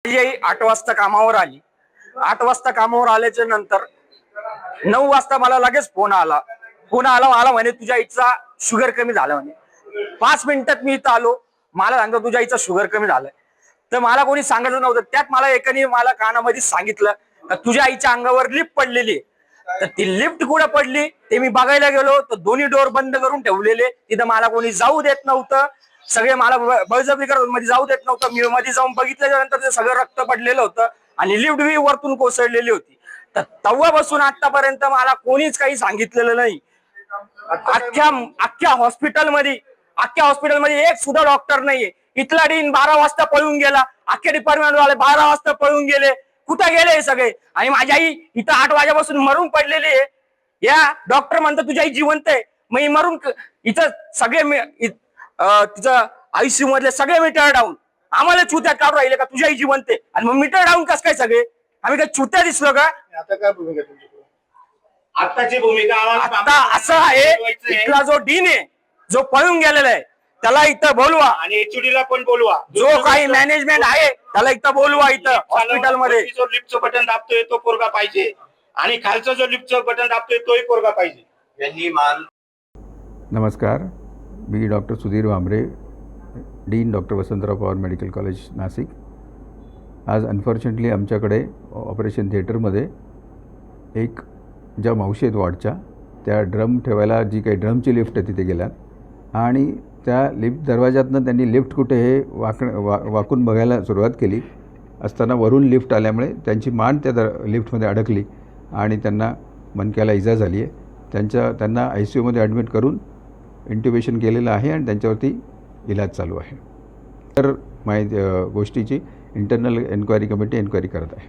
माझी आई 8 वाजता कामावर आली. 8 वाजता कामावर आल्याच्या नंतर 9 वाजता मला लगेच फोन आला मला म्हणे तुझ्या आईचा शुगर कमी झाला म्हणे. 5 मिनिटात मी इथं आलो. मला सांगतो तुझ्या आईचा शुगर कमी झालाय. तर मला कोणी सांगितलं नव्हतं. त्यात मला एकाने मला कानामध्ये सांगितलं का तुझ्या आईच्या अंगावर लिफ्ट पडलेली. तर ती लिफ्ट कुठे पडली ते मी बघायला गेलो तर दोन्ही डोर बंद करून ठेवलेले. तिथं मला कोणी जाऊ देत नव्हतं. सगळे मला बळजबरी करत मध्ये जाऊ देत नव्हतं. मी मध्ये जाऊन बघितल्याच्या नंतर ते सगळं रक्त पडलेलं होतं आणि लिफ्ट बी वरतून कोसळलेली होती. तर तेव्हापासून आतापर्यंत मला कोणीच काही सांगितलेलं नाही. अख्ख्या हॉस्पिटलमध्ये एक सुद्धा डॉक्टर नाहीये. इथला डीन 12 वाजता पळून गेला. अख्खे डिपार्टमेंट वाले 12 वाजता पळून गेले. कुठे गेले हे सगळे? आणि माझी आई इथं 8 वाजेपासून मरून पडलेली आहे. या डॉक्टर म्हणतात तुझी आई जिवंत आहे. मग ही मरून इथं सगळे तिचं आयसीयू मधले सगळे मीटर डाऊन आम्हाला चुत्यात काढून राहिले का तुझी आई जिवंत आहे. आणि मग मीटर डाऊन कस काय सगळे? आम्ही काय चुत्या दिसलो का? आता काय भूमिका तुमची? आताची भूमिका आता असं आहे इथला जो डीन आहे जो पळून गेलेला आहे त्याला इथं बोलवा आणि एचओडी ला पण बोलवा. जो काही मॅनेजमेंट आहे त्याला इथं बोलवा. इथं हॉस्पिटलमध्ये जो लिफ्टचं बटन दाबतोय तो पोरगा पाहिजे आणि खालचं जो लिफ्टचं बटन दाबतोय तोही पोरगा पाहिजे. यांनी मान. नमस्कार, मी doctor Sudhir Wambare, dean doctor Vasantrao Pawar medical college Nashik. आज अनफॉर्च्युनेटली आमच्याकडे ऑपरेशन थिएटरमध्ये एक ज्या मावशी आहेत वॉर्डच्या त्या ड्रम ठेवायला जी काही ड्रमची लिफ्ट आहे तिथे गेल्यात आणि त्या लिफ्ट दरवाजातनं त्यांनी लिफ्ट कुठे हे वाकून बघायला सुरुवात केली असताना वरून लिफ्ट आल्यामुळे त्यांची मान त्या लिफ्टमध्ये अडकली आणि त्यांना मणक्याला इजा झाली आहे. त्यांना ICUमध्ये ॲडमिट करून इंट्युबेशन केलेलं आहे आणि त्यांच्यावरती इलाज चालू आहे. तर गोष्टीची इंटरनल एन्क्वायरी कमिटी एन्क्वायरी करत आहे.